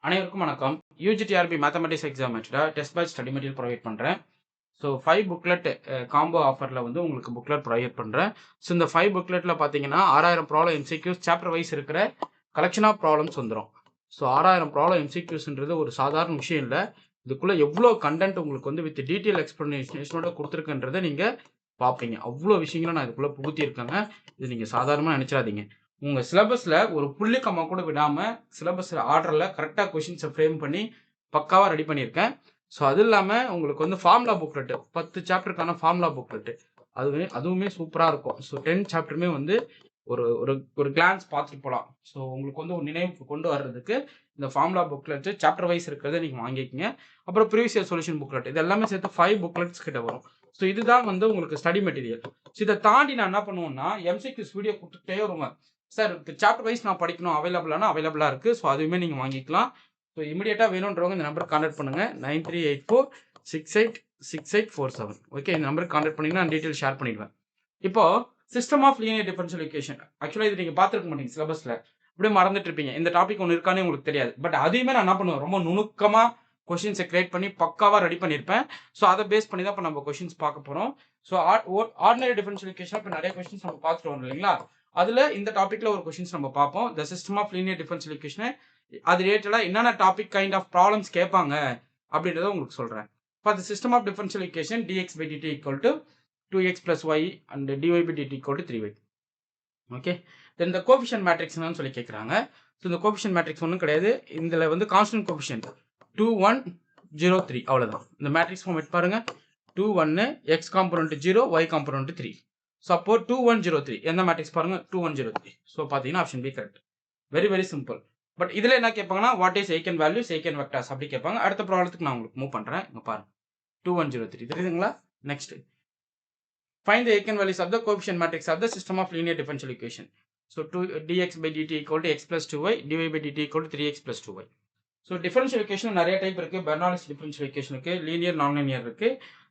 அனைவருக்கும் வணக்கம். UGTRB mathematics exam test batch study material provide பண்ணுறேன். ஸோ 5 புக்லெட் காம்போ ஆஃபரில் வந்து உங்களுக்கு புக்லெட் ப்ரொவைட் பண்ணுறேன். ஸோ இந்த 5 புக்லெட்டில் பார்த்தீங்கன்னா 6000 ப்ராப்ளம் எம்சிக்யூஸ் சாப்டர் வைஸ் இருக்கிற கலெக்ஷன் ஆஃப் ப்ராப்ளம்ஸ் வந்துடும். ஸோ 6000 ப்ராப்ளம் எம்சிக்யூஸ்ன்றது ஒரு சாதாரண விஷயம் இல்லை. இதுக்குள்ளே எவ்வளோ கண்டென்ட் உங்களுக்கு வந்து வித் டீட்டெயில் எக்ஸ்பிளனேஷனோட கொடுத்துருக்குன்றதை நீங்கள் பார்ப்பீங்க. அவ்வளோ விஷயங்களை நான் இதுக்குள்ளே புகுத்தியிருக்கேங்க. இது நீங்கள் சாதாரணமாக நினச்சிடாதீங்க. உங்கள் சிலபஸில் ஒரு புள்ளிக்கம்மா கூட விடாமல் சிலபஸில் ஆர்டரில் கரெக்டாக கொஷின்ஸை ஃப்ரேம் பண்ணி பக்காவாக ரெடி பண்ணியிருக்கேன். ஸோ அது இல்லாமல் உங்களுக்கு வந்து ஃபார்முலா புக்லெட்டு 10 சாப்டருக்கான ஃபார்முலா புக்லெட்டு அதுவுமே சூப்பராக இருக்கும். ஸோ 10 சாப்டருமே வந்து ஒரு ஒரு ஒரு கிளான்ஸ் பார்த்துட்டு போகலாம். ஸோ உங்களுக்கு வந்து ஒரு நினைவுக்கு கொண்டு வர்றதுக்கு இந்த ஃபார்முலா புக்லெட்டு சாப்டர் வைஸ் இருக்கிறத நீங்கள் வாங்கிக்கிங்க. அப்புறம் ப்ரீவியஸ் இயர் சொல்யூஷன் புக்லெட் இது எல்லாமே சேர்த்து 5 புக்லெட்ஸ் கிட்ட வரும். ஸோ இதுதான் வந்து உங்களுக்கு ஸ்டடி மெட்டீரியல். ஸோ இதை தாண்டி நான் என்ன பண்ணுவேன்னா எம்சிக்யூஸ் வீடியோ கொடுத்துட்டே வருவேன். சார் சாப்டர் வைஸ் நான் படிக்கணும் அவைலபிளாக இருக்குது. ஸோ அதுவுமே நீங்கள் வாங்கிக்கலாம். ஸோ இமீடியட்டாக வேணுன்றவங்க இந்த நம்பருக்கு கான்டாக்ட் பண்ணுங்கள். 9384686847. ஓகே, இந்த நம்பருக்கு கான்டாக்ட் பண்ணிங்கன்னா நான் டீட்டெயில் ஷேர் பண்ணிடுவேன். இப்போ system of linear differential equation ஆக்சுவலாக இது நீங்கள் பார்த்துருக்க மாட்டீங்க சிலபஸில். அப்படியே மறந்துட்டு இருப்பீங்க. இந்த டாபிக் ஒன்று இருக்கானே உங்களுக்கு தெரியாது. பட் அதையுமே நான் என்ன பண்ணுவேன், ரொம்ப நுணுக்கமாக கொஷின்ஸை கிரியேட் பண்ணி பக்காவாக ரெடி பண்ணியிருப்பேன். ஸோ அதை பேஸ் பண்ணி தான் இப்போ நம்ம கொஷின்ஸ் பார்க்க போகிறோம். ஸோ ஆர்டினரி டிஃபரன்ஷியல் ஈக்குவேஷன் இப்போ நிறைய கொஷின்ஸ் நம்ம பார்த்துட்டு வரோம் இல்லைங்களா. அதில் இந்த டாப்பிக்கில் ஒரு கொஷின்ஸ் நம்ம பார்ப்போம். The system of linear differential equation அது ரிலேட்டடாக என்னென்ன டாபிக் கைண்ட் ஆஃப் ப்ராப்ளம்ஸ் கேட்பாங்க அப்படின்றத உங்களுக்கு சொல்கிறேன். For the system of differential equation dx by dt equal to 2x plus y and dy by dt equal to 3y. Okay, then இந்த coefficient மேட்ரிக்ஸ்னு சொல்லி கேட்குறாங்க. ஸோ இந்த கோஃபிஷியன்ட் மேட்ரிக்ஸ் ஒன்றும் கிடையாது. இதில் வந்து கான்ஸ்டன்ட் கோஃபிஷியன்ட் 2 1 0 3 அவ்வளோதான். இந்த மேட்ரிக்ஸ் ஃபார்ம் எடுத்து பாருங்க. 2 1 x component 0 y component 3. So அப்போ 2 1 0 3 எந்த மேட்ரிக்ஸ் பாருங்க 2 1 0 3. ஸோ பார்த்தீங்கன்னா option B correct. Very very simple. But இதில் என்ன கேட்பாங்கன்னா what is eigen values eigen vectors அப்படி கேட்பாங்க. அடுத்த ப்ராப்ளத்துக்கு நான் உங்களுக்கு மூவ் பண்ணுறேன். இங்கே பாருங்க 2 1 0 3 தெரியுதுங்களா. Next find the eigenvalues of the coefficient matrix of the system of linear differential equation. So 2 dx by dt equal to x plus 2y, dy by dt equal to 3x plus 2y. So differential equation நிறைய type இருக்குது. பெர்னாலிஸ் differential equation இருக்குது, linear நான் linear இருக்குது.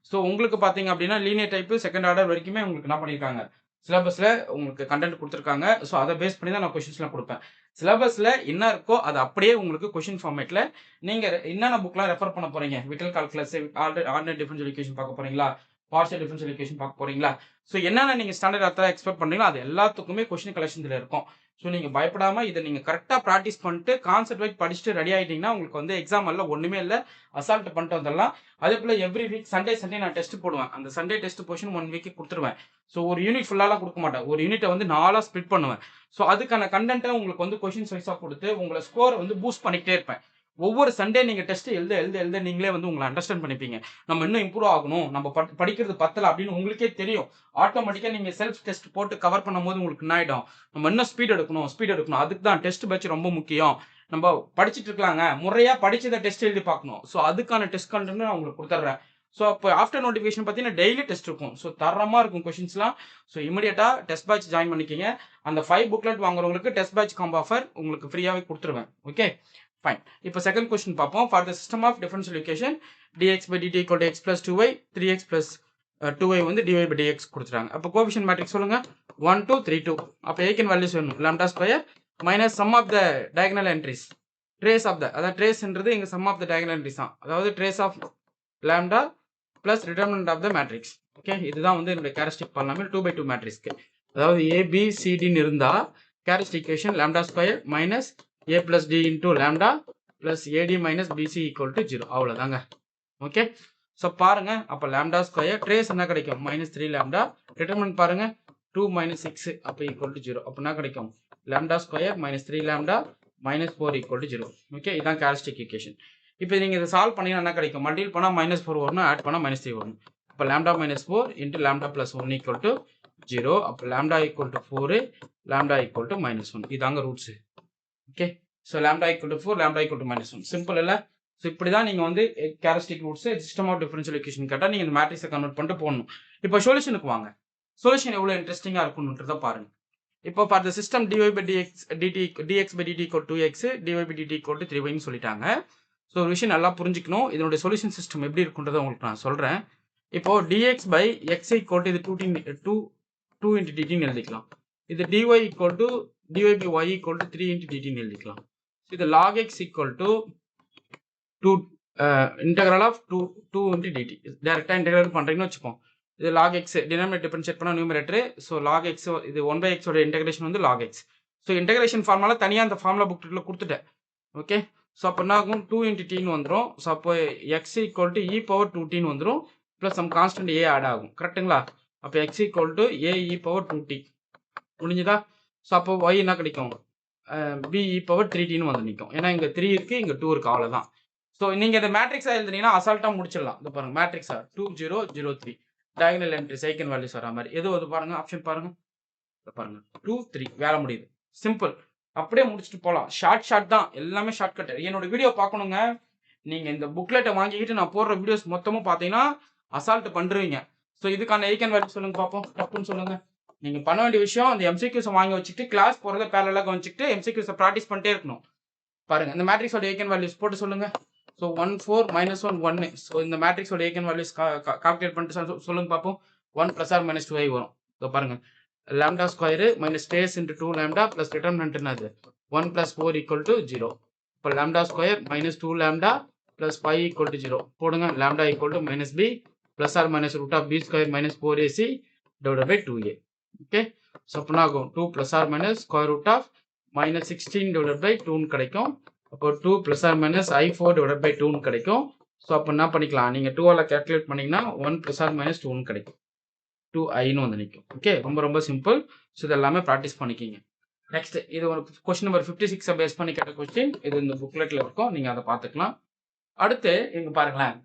So உங்களுக்கு பார்த்தீங்க அப்படின்னா linear type second order வரைக்குமே உங்களுக்கு என்ன பண்ணியிருக்காங்க சிலபஸில் உங்களுக்கு கண்டென்ட் கொடுத்துருக்காங்க. ஸோ அதை பேஸ் பண்ணி தான் நான் கொஷின்ஸ்லாம் கொடுப்பேன். சிலபஸில் என்ன இருக்கோ அது அப்படியே உங்களுக்கு கொஷின் ஃபார்மேட்டில் நீங்கள் என்னென்ன புக்லாம் ரெஃபர் பண்ண போகிறீங்க, விட்டல் கால்குலஸ், ஆர்டினரி டிஃபரன்ஷியல் ஈக்குவேஷன் பார்க்க போகிறீங்களா, பார்ஷியல் டிஃபரன்ஷியல் ஈக்குவேஷன் பார்க்க போறீங்களா. ஸோ என்னென்ன நீங்கள் ஸ்டாண்டர்ட் அர்த்தம் எக்ஸ்பெக்ட் பண்ணுறீங்களோ அது எல்லாத்துக்குமே கொஸ்டின் கலெக்ஷன் இதில் இருக்கும். ஸோ நீங்கள் பயப்படாமல் இதை நீங்கள் கரெக்டாக ப்ராக்டிஸ் பண்ணிட்டு கான்செப்ட் வைஸ் படிச்சுட்டு ரெடி ஆகிட்டீங்கன்னா உங்களுக்கு வந்து எக்ஸாம் எல்லாம் ஒன்றுமே இல்லை, அசால்ட் பண்ணிட்டு வந்துடலாம். அதே போல் எவ்ரி வீக் சண்டே நான் டெஸ்ட் போடுவேன். அந்த சண்டே டெஸ்ட் போர்ஷன் 1 வீக்கு கொடுத்துருவேன். ஸோ ஒரு யூனிட் ஃபுல்லாலாம் கொடுக்க மாட்டேன், ஒரு யூனிட்டை வந்து 4 ஸ்ப்ளிட் பண்ணுவேன். ஸோ அதுக்கான கண்டென்ட்டை உங்களுக்கு வந்து கொஸ்டின்ஸ் வைஸாக கொடுத்து உங்களை ஸ்கோரை வந்து பூஸ்ட் பண்ணிக்கிட்டே இருப்பேன். ஒவ்வொரு சண்டே நீங்கள் டெஸ்ட் எழுத நீங்களே வந்து உங்களை அண்டர்ஸ்டாண்ட் பண்ணிப்பீங்க. நம்ம இன்னும் இம்ப்ரூவ் ஆகணும், நம்ம படிக்கிறது பத்தல அப்படின்னு உங்களுக்கே தெரியும். ஆட்டோமேட்டிக்காக நீங்கள் செல்ஃப் டெஸ்ட் போட்டு கவர் பண்ணும்போது உங்களுக்கு என்ன ஆகிடும், நம்ம இன்னும் ஸ்பீட் எடுக்கணும். அதுக்கு தான் டெஸ்ட் பேட்ச் ரொம்ப முக்கியம். நம்ம படிச்சுட்டு இருக்கலாங்க, முறையாக படிச்சதை டெஸ்ட் எழுதி பார்க்கணும். ஸோ அதுக்கான டெஸ்ட் கண்டென்ட் நான் உங்களுக்கு கொடுத்துட்றேன். ஸோ அப்போ ஆஃப்டர் நோட்டிஃபிகேஷன் பார்த்தீங்கன்னா டெய்லி டெஸ்ட் இருக்கும். ஸோ தரமாக இருக்கும் கொஷின்ஸ்லாம். ஸோ இமீடியட்டாக டெஸ்ட் பேட்ச் ஜாயின் பண்ணிக்கிங்க. அந்த 5 புக்லெட் வாங்குறவங்களுக்கு டெஸ்ட் பேட்ச் காம்போ ஆஃபர் உங்களுக்கு ஃப்ரீயாகவே கொடுத்துருவேன். Okay fine. இப்போ செகண்ட் கொஸ்டின் பார்ப்போம். For the system of differential equation dx by dt equal to x plus 2y 3x plus 2y வந்து dy by dx கொடுத்துட்டாங்க. அப்போ கோஎஃபிஷியன்ட் மேட்ரிக்ஸ் சொல்லுங்க 1 2 3 2. அப்போ ஐகன் வேல்யூஸ் வேணும் lambda square minus sum of the diagonal entries, trace of the, அதாவது ட்ரேஸ்ன்றது இங்கே sum of the diagonal entries தான், அதாவது trace of lambda plus determinant of the matrix. Okay, இதுதான் வந்து என்னுடைய கேரக்டரிஸ்டிக் பாலினாமியல் 2 by 2 மேட்ரிக்ஸ்க்கு. அதாவது ABCDன்னு இருந்தால் characteristic equation lambda square minus a plus d into lambda plus ad minus bc equal to 0. அவ்வளோதாங்க. Okay, so பாருங்க. அப்போ lambda ஸ்கொயர் ட்ரேஸ் என்ன கிடைக்கும் மைனஸ் 3 lambda, டிட்டர்மினன்ட் பாருங்க 2 minus 6 அப்போ ஈக்குவல் டு 0. அப்போ என்ன கிடைக்கும் lambda square minus 3 lambda minus 4 equal to 0. Okay, இதான் கேரக்டரிஸ்டிக் ஈக்குவேஷன். இப்போ நீங்கள் இதை சால்வ் பண்ணீங்கன்னா என்ன கிடைக்கும், மல்டிபிள் பண்ணால் -4 வரணும், ஆட் பண்ணால் -3 வரணும். அப்போ lambda minus 4 into lambda plus 1 equal to 0. அப்போ lambda equal to 4, lambda equal to -1. இதாங்க roots. Okay, so lambda equal to 4, lambda equal to -1. Simple இல்லை. ஸோ இப்படி தான் நீங்கள் வந்து characteristic roots system of differential equation கேட்டால் நீங்கள் இந்த மேட்ரிக்ஸை கன்வெர்ட் பண்ணிட்டு போடணும். இப்போ சொல்யூஷனுக்கு வாங்க. சொல்யூஷன் எவ்வளோ இன்ட்ரெஸ்டிங்காக இருக்குன்றதை பாருங்க. இப்போ for the system dx by dt equal to 2x, dy by dt equal to 3y சொல்லிட்டாங்க. ஸோ ஒரு விஷயம் நல்லா புரிஞ்சுக்கணும். இதனுடைய சொல்யூஷன் சிஸ்டம் எப்படி இருக்குன்றதை உங்களுக்கு நான் சொல்கிறேன். இப்போ dx by x equal to இது 2 into dt எழுதிக்கலாம். இது dy equal to dy by y equal to 3 into dt எழுதிக்கலாம். இது log x equal to 2 integral of 2 into dt. டேரெக்டாக இன்டெகிரேட் பண்ணுறீங்கன்னு வச்சுப்போம். இது log x டினாமினேட்டர் டிஃபரன்ஷியேட் பண்ணால் நியூமரேட்டர். ஸோ log x இது 1/x ஓட இன்டெகிரேஷன் வந்து log x. So integration formula தனியாக அந்த ஃபார்முலா புக்கில் கொடுத்துட்டேன். ஓகே, ஸோ அப்போ என்ன ஆகும், 2 into t வந்துடும். ஸோ அப்போ x equal to e power 2t வந்துடும். Plus sum constant a add ஆகும். கரெக்டுங்களா? அப்போ x equal to a e power 2t முடிஞ்சுதா? ஸோ அப்போ y என்ன கிடைக்கும், b e power 3t வந்து நிற்கும். ஏன்னா இங்கே 3 இருக்குது, இங்கே 2 இருக்குது, அவ்வளோதான். ஸோ நீங்கள் இந்த மேட்ரிக்ஸாக எழுதுனீங்கன்னா அசால்ட்டாக முடிச்சிடலாம். இது பாருங்கள், மேட்ரிக்ஸா 2 0 0 3 டயகனல் என்ட்ரி ஐகன் வேல்யூஸ் வர மாதிரி எது அது பாருங்கள், ஆப்ஷன் பாருங்கள், பாருங்கள் 2 3 வேலை முடியுது. சிம்பிள், அப்படியே முடிச்சுட்டு போகலாம். ஷார்ட் தான், எல்லாமே ஷார்ட்கட். என்னோட வீடியோ பார்க்கணுங்க, நீங்கள் இந்த புக்லெட்டை வாங்கிக்கிட்டு நான் போடுற வீடியோஸ் மொத்தமும் பார்த்தீங்கன்னா அசால்ட் பண்ணுறீங்க. ஸோ இதுக்கான ஐகன் வேல்யூ சொல்லுங்கள் பார்ப்போம், தப்புன்னு சொல்லுங்கள். நீங்கள் பண்ண வேண்டிய விஷயம், அந்த எம்சிக்யூஸை வாங்கி வச்சுட்டு கிளாஸ் போகிறத பேரலாக வச்சுக்கிட்டு எம்சிக்யூஸை ப்ராக்டிஸ் பண்ணிட்டே இருக்கணும். பாருங்கள், இந்த மேட்ரிக்ஸோட ஐகன் வேல்யூஸ் போட்டு சொல்லுங்கள். ஸோ 1 4 -1 1. ஸோ இந்த மேட்ரிக்ஸோட ஐகன் வேல்யூஸ் கால்குலேட் பண்ணிட்டு சொல்லுங்க பார்ப்போம். 1 + or -2i வரும். ஸோ பாருங்கள், lambda square minus space into 2 lambda plus determinant என்னது 1 + 4 = 0. இப்போ lambda square minus 2 lambda plus 5 = 0 போடுங்க. lambda = -b plus or minus root of b square minus 4ac divided by 2a. Okay, so அப்போ ஆகும் 2 + or minus square root of -16 divided by 2 கிடைக்கும். அப்போ 2 + or minus i4 divided by 2 கிடைக்கும். So அப்போ என்ன பண்ணிக்கலாம், நீங்கள் 2ஆல் கேல்குலேட் பண்ணிங்கன்னா 1 + or minus 2 கிடைக்கும். 2i வந்து நிற்கும். ஓகே, ரொம்ப சிம்பிள். ஸோ இதெல்லாமே ப்ராக்டிஸ் பண்ணிக்கிங்க. நெக்ஸ்ட், இது ஒரு கொஸ்டின் நம்பர் 56 பேஸ் பண்ணி கேட்ட கொஸ்டின். இது இந்த புக்லெட்டில் இருக்கும், நீங்கள் அதை பார்த்துக்கலாம். அடுத்து இங்கே பாருங்களேன்,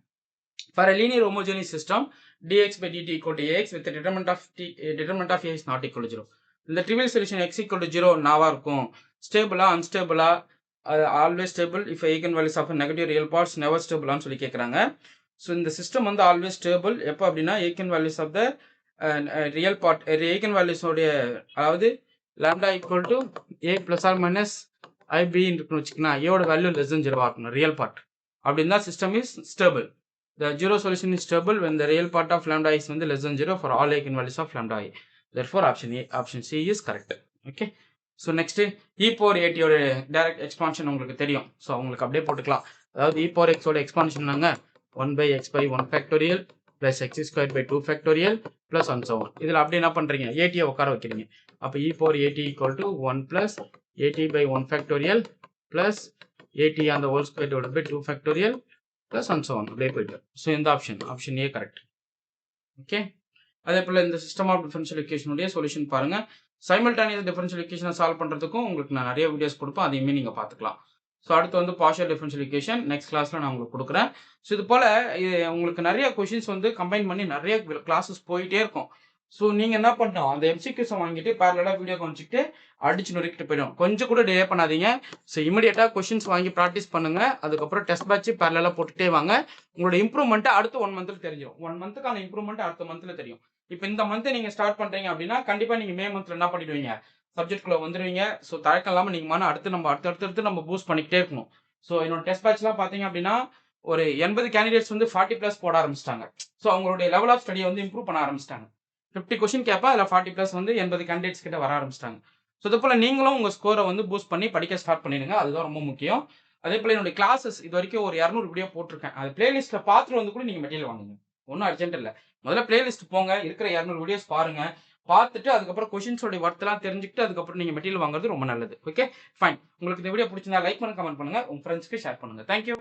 for a linear homogeneous system dx by dt equal to ax with the determinant of a is not equal to 0. இந்த trivial solution x equal to 0 நாவா இருக்கும். ஸ்டேபிளா அன்ஸ்டேபிளா, always stable if eigen values of negative real parts never ஸ்டேபிளான்னு சொல்லி கேட்குறாங்க. So இந்த system வந்து ஆல்வேஸ் ஸ்டேபிள் எப்போ அப்படின்னா eigen values of the real part, eigen வேல்யூஸோடைய, அதாவது lambda equal to a + or minus ib இருக்குன்னு வச்சுக்கோங்க. ஏவோட வேல்யூ லெஸ் தென் 0 இருக்கணும் ரியல் பார்ட். அப்படின்னா system is stable. The zero solution is stable when the real part of lambda is வந்து less than 0 for all eigenvalues of lambda I. Therefore option C is correct. Okay. So next, e power at ஓட direct expansion உங்களுக்கு தெரியும். So உங்களுக்கு அப்படியே போட்டுக்கலாம். அதாவது e power x ஓட expansion நாங்க 1/x by 1 factorial plus x squared by 2 factorial plus and so on. இதில் அப்படியே என்ன பண்ணுறீங்க, at உட்கார வைக்கிறீங்க. அப்போ e power at equal to 1 plus at by 1 factorial plus at on the whole square divided by 2 factorial plus and so on. அப்படியே போயிட்டு. So இந்த ஆப்ஷன் ஏ கரெக்ட். ஓகே, அதே போல் இந்த சிஸ்டம் ஆஃப் டிஃபரன்ஷியல் ஈக்குவேஷனுடைய சொல்யூஷன் பாருங்கள். Simultaneous differential ஈக்குவேஷனை solve பண்ணுறதுக்கும் உங்களுக்கு நான் நிறைய வீடியோஸ் கொடுப்பேன், அதையுமே நீங்கள் பார்த்துக்கலாம். ஸோ அடுத்து வந்து பார்ஷியல் டிஃபரன்ஷியல் ஈக்குவேஷன் நெக்ஸ்ட் கிளாஸில் நான் உங்களுக்கு கொடுக்குறேன். ஸோ இது போல் உங்களுக்கு நிறைய கொஷின்ஸ் வந்து கம்பைன் பண்ணி நிறைய கிளாஸஸ் போயிட்டே இருக்கும். ஸோ நீங்கள் என்ன பண்ணணும், அந்த எம்சிக்யூஸை வாங்கிட்டு பேரலாக வீடியோ காமிச்சிட்டு அடிச்சு நொறுக்கிட்டு போயிடும். கொஞ்சம் கூட டிலே பண்ணாதீங்க. ஸோ இமீடியட்டாக கொஷின்ஸ் வாங்கி ப்ராக்டிஸ் பண்ணுங்கள். அதுக்கப்புறம் டெஸ்ட் பேட்ச் பேரலாக போட்டுகிட்டே வாங்க. உங்களோட இம்ப்ரூவ்மெண்ட்டை அடுத்த 1 மந்த்தில் தெரிஞ்சிடும். 1 மந்த்துக்கான இம்ப்ரூவ்மெண்ட் அடுத்த மந்த்தில் தெரியும். இப்போ இந்த மந்த்தை நீங்கள் ஸ்டார்ட் பண்ணுறீங்க அப்படின்னா கண்டிப்பாக நீங்கள் மே மந்த்தில் என்ன பண்ணிடுவீங்க, சப்ஜெக்ட்குள்ளே வந்துடுவீங்க. ஸோ தயக்கம் இல்லாமல் நீங்கள் அடுத்து நம்ம பூஸ்ட் பண்ணிக்கிட்டே இருக்கணும். ஸோ என்னோட டெஸ்ட் பேட்ச்லாம் பார்த்தீங்க அப்படின்னா ஒரு 80 கேண்டிடேட்ஸ் வந்து 40+ போட ஆரம்பிச்சிட்டாங்க. ஸோ அவங்களுடைய லெவல் ஆஃப் ஸ்டடியை வந்து இம்ப்ரூவ் பண்ண ஆரம்பிச்சிட்டாங்க. 50 கொஸ்டின் கேட்பா அதில் 40+ வந்து 80 கேண்டிடேட்ஸ் கிட்ட வர ஆரம்பிச்சிட்டாங்க. ஸோ இது போல் நீங்களும் உங்கள் ஸ்கோரை வந்து பூஸ்ட் பண்ணி படிக்க ஸ்டார்ட் பண்ணிடுங்க. அதுதான் ரொம்ப முக்கியம். அதே போல் என்னுடைய கிளாஸஸ் இது வரைக்கும் ஒரு 200 வீடியோ போட்டிருக்கேன். அது பிளேலிஸ்ட்டில் பார்த்துட்டு வந்து கூட நீங்கள் மெட்டீரியல் வாங்குங்க. ஒன்றும் அர்ஜென்ட் இல்லை. முதல்ல பிளேலிஸ்ட் போங்க, இருக்கிற 200 வீடியோஸ் பாருங்க. பார்த்துட்டு அதுக்கப்புறம் கொஷின்ஸோட ஒர்த்தெல்லாம் தெரிஞ்சுக்கிட்டு அதுக்கப்புறம் நீங்கள் மெட்டீரியல் வாங்குறது ரொம்ப நல்லது. Okay fine. உங்களுக்கு இந்த வீடியோ பிடிச்சிருந்தா லைக் பண்ணுங்க, கமெண்ட் பண்ணுங்க, உங்கள் ஃப்ரெண்ட்ஸ்க்கு ஷேர் பண்ணுங்க. தேங்க்யூ.